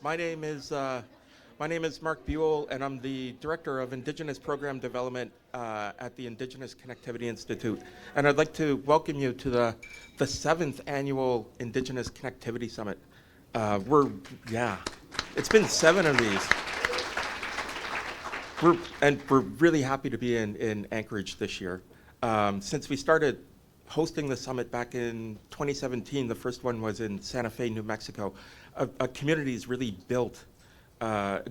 My name is my name is Mark Buell, and I'm the Director of Indigenous Program Development at the Indigenous Connectivity Institute. And I'd like to welcome you to the 7th Annual Indigenous Connectivity Summit. Yeah, it's been 7 of these. We're really happy to be in Anchorage this year. Since we started hosting the summit back in 2017, the first one was in Santa Fe, New Mexico. A community's really built,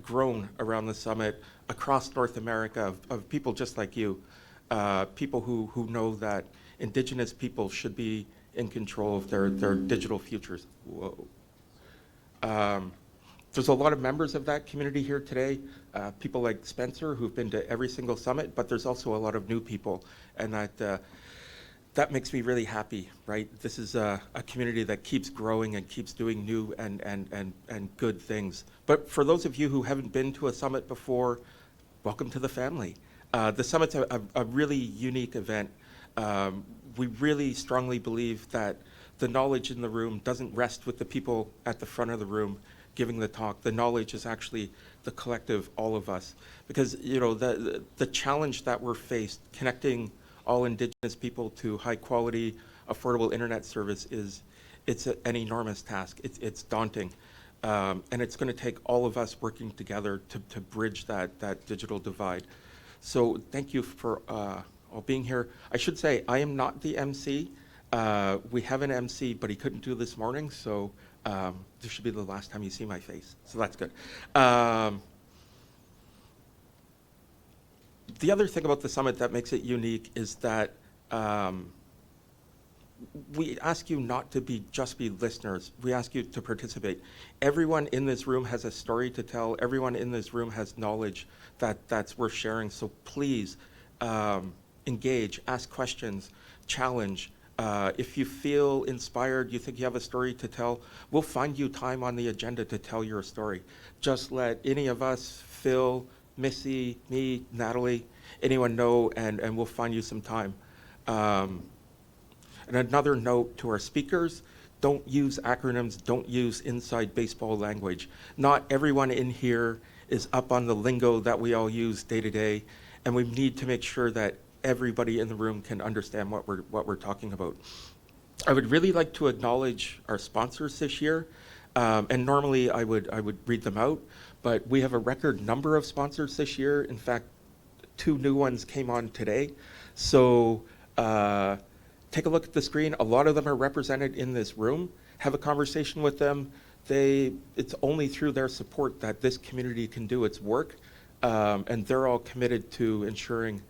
grown around the summit across North America of people just like you, people who know that Indigenous people should be in control of their digital futures. Whoa. There's a lot of members of that community here today, people like Spencer who've been to every single summit, but there's also a lot of new people, and that makes me really happy, right? This is a community that keeps growing and keeps doing new and good things. But for those of you who haven't been to a summit before, welcome to the family. The summit's a really unique event. We really strongly believe that the knowledge in the room doesn't rest with the people at the front of the room giving the talk. The knowledge is actually the collective, all of us. Because the challenge that we're faced, connecting all Indigenous people to high quality, affordable internet service it's an enormous task. It's daunting. And it's going to take all of us working together to bridge that digital divide. So thank you for all being here. I should say, I am not the MC. We have an MC, but he couldn't do this morning, so this should be the last time you see my face. So that's good. The other thing about the summit that makes it unique is that we ask you not to just be listeners. We ask you to participate. Everyone in this room has a story to tell. Everyone in this room has knowledge that's worth sharing. So please engage, ask questions, challenge. If you feel inspired, you think you have a story to tell, we'll find you time on the agenda to tell your story. Just let any of us, Phil, Missy, me, Natalie, anyone know, and we'll find you some time. And another note to our speakers, don't use acronyms, don't use inside baseball language. Not everyone in here is up on the lingo that we all use day to day, and we need to make sure that everybody in the room can understand what we're talking about. I would really like to acknowledge our sponsors this year, and normally I would read them out, but we have a record number of sponsors this year. In fact, 2 new ones came on today. So take a look at the screen. A lot of them are represented in this room. Have a conversation with them. It's only through their support that this community can do its work, and they're all committed to ensuring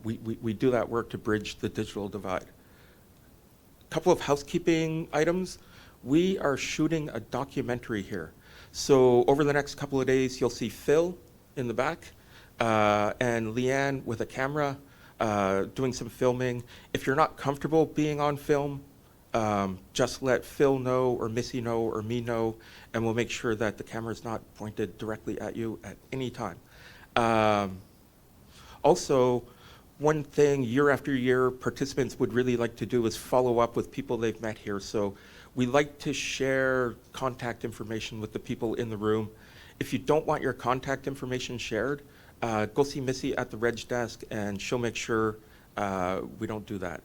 we do that work to bridge the digital divide. A couple of housekeeping items. We are shooting a documentary here. So over the next couple of days, you'll see Phil in the back and Leanne with a camera doing some filming. If you're not comfortable being on film, just let Phil know or Missy know or me know, and we'll make sure that the camera's not pointed directly at you at any time. Also, one thing year after year participants would really like to do is follow up with people they've met here. So we like to share contact information with the people in the room. If you don't want your contact information shared, go see Missy at the Reg desk and she'll make sure we don't do that.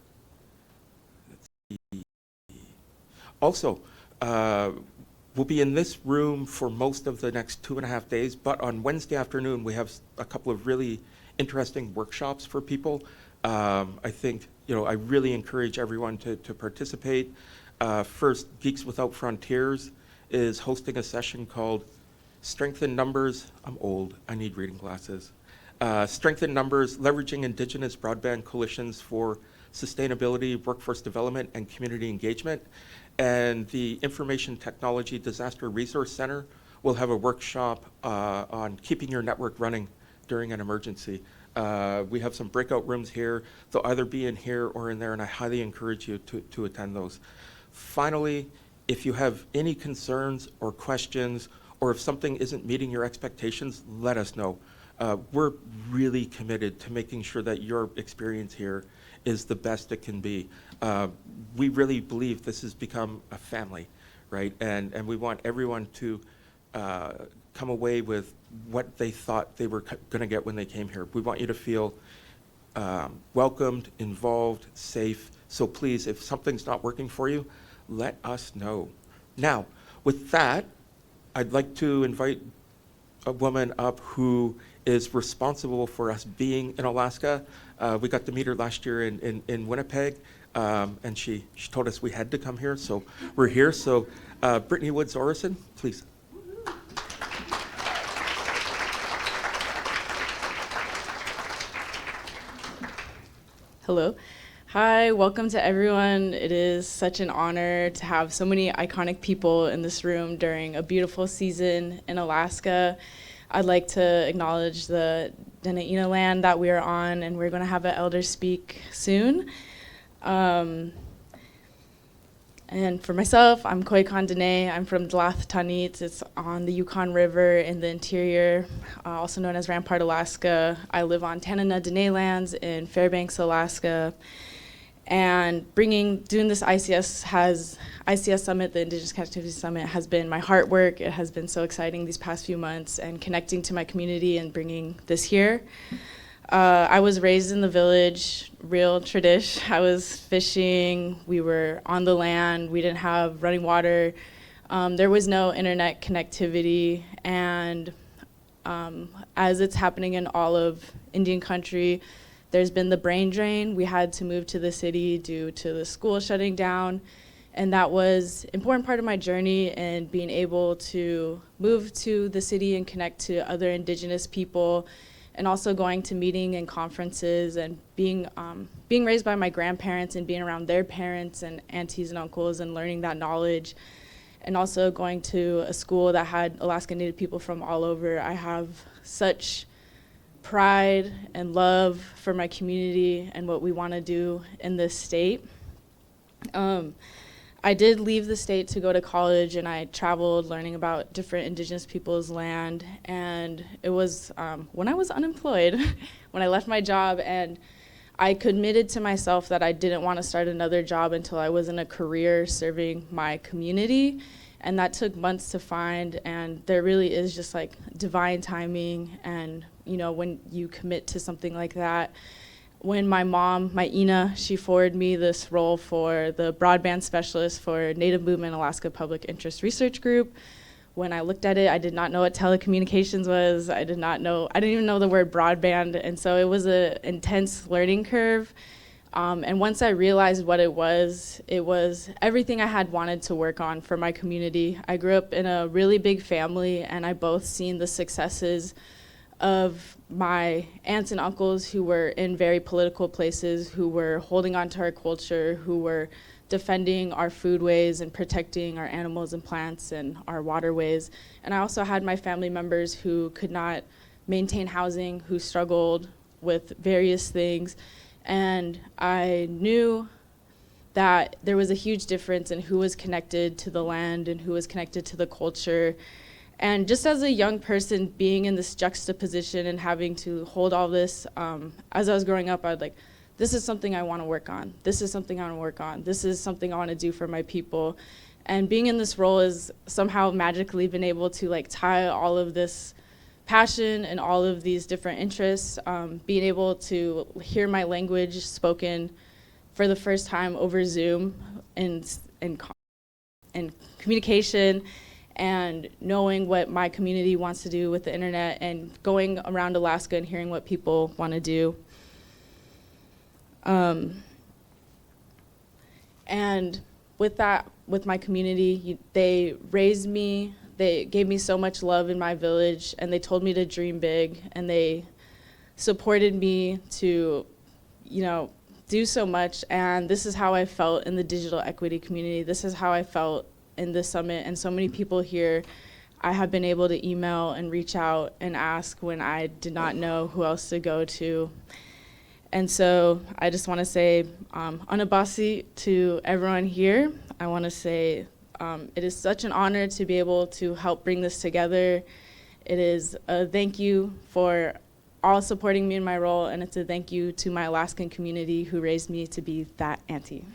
Also, we'll be in this room for most of the next 2.5 days, but on Wednesday afternoon we have a couple of really interesting workshops for people. I think, I really encourage everyone to participate. First, Geeks Without Frontiers is hosting a session called Strength in Numbers. I'm old, I need reading glasses. Strength in Numbers, Leveraging Indigenous Broadband Coalitions for Sustainability, Workforce Development, and Community Engagement. And the Information Technology Disaster Resource Center will have a workshop on keeping your network running during an emergency. We have some breakout rooms here. They'll either be in here or in there, and I highly encourage you to attend those. Finally, if you have any concerns or questions, or if something isn't meeting your expectations, let us know. We're really committed to making sure that your experience here is the best it can be. We really believe this has become a family, right? And we want everyone to come away with what they thought they were going to get when they came here. We want you to feel welcomed, involved, safe. So please, if something's not working for you, let us know. Now, with that, I'd like to invite a woman up who is responsible for us being in Alaska. We got to meet her last year in Winnipeg, and she told us we had to come here, so we're here. So Brittany Woods-Orrison, please. Hello. Hi, welcome to everyone. It is such an honor to have so many iconic people in this room during a beautiful season in Alaska. I'd like to acknowledge the Dena'ina land that we are on, and we're going to have an elder speak soon. And for myself, I'm Koikan Dene. I'm from Delath Tanit. It's on the Yukon River in the interior, also known as Rampart, Alaska. I live on Tanana Dene lands in Fairbanks, Alaska. And doing this ICS Summit, the Indigenous Connectivity Summit, has been my heart work. It has been so exciting these past few months, and connecting to my community and bringing this here. I was raised in the village, real tradish. I was fishing, we were on the land, we didn't have running water, there was no internet connectivity, and as it's happening in all of Indian country, there's been the brain drain. We had to move to the city due to the school shutting down, and that was an important part of my journey, and being able to move to the city and connect to other Indigenous people, and also going to meeting and conferences, and being raised by my grandparents and being around their parents and aunties and uncles and learning that knowledge, and also going to a school that had Alaska Native people from all over. I have such pride and love for my community and what we want to do in this state. I did leave the state to go to college, and I traveled learning about different Indigenous people's land, and it was when I was unemployed, when I left my job, and I committed to myself that I didn't want to start another job until I was in a career serving my community, and that took months to find, and there really is just like divine timing, and you know, when you commit to something like that. When my mom, my Ina, she forwarded me this role for the broadband specialist for Native Movement Alaska Public Interest Research Group. When I looked at it, I did not know what telecommunications was. I didn't even know the word broadband, and so it was an intense learning curve. And once I realized what it was everything I had wanted to work on for my community. I grew up in a really big family, and I both seen the successes of my aunts and uncles who were in very political places, who were holding on to our culture, who were defending our foodways and protecting our animals and plants and our waterways. And I also had my family members who could not maintain housing, who struggled with various things. And I knew that there was a huge difference in who was connected to the land and who was connected to the culture. And just as a young person, being in this juxtaposition and having to hold all this, as I was growing up, I was like, this is something I want to work on. This is something I want to work on. This is something I want to do for my people. And being in this role has somehow magically been able to like tie all of this passion and all of these different interests, being able to hear my language spoken for the first time over Zoom and communication, and knowing what my community wants to do with the internet, and going around Alaska and hearing what people want to do. And with that, with my community, they raised me, they gave me so much love in my village, and they told me to dream big, and they supported me to, you know, do so much. And this is how I felt in the digital equity community. This is how I felt in this summit, and so many people here I have been able to email and reach out and ask when I did not know who else to go to. And so I just want to say Anabasi to everyone here. I want to say it is such an honor to be able to help bring this together. It is a thank you for all supporting me in my role, and it's a thank you to my Alaskan community who raised me to be that auntie.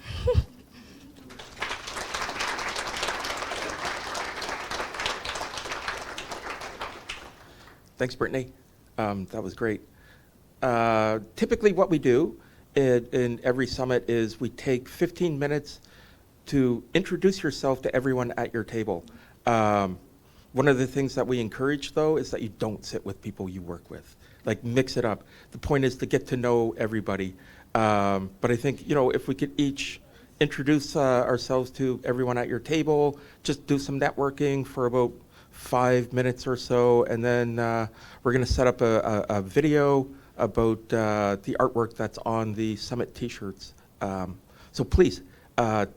Thanks, Brittany. That was great. Typically what we do in every summit is we take 15 minutes to introduce yourself to everyone at your table. One of the things that we encourage, though, is that you don't sit with people you work with. Like, mix it up. The point is to get to know everybody. But I think, if we could each introduce ourselves to everyone at your table, just do some networking for about 5 minutes or so, and then we're going to set up a video about the artwork that's on the Summit t-shirts. So please, talk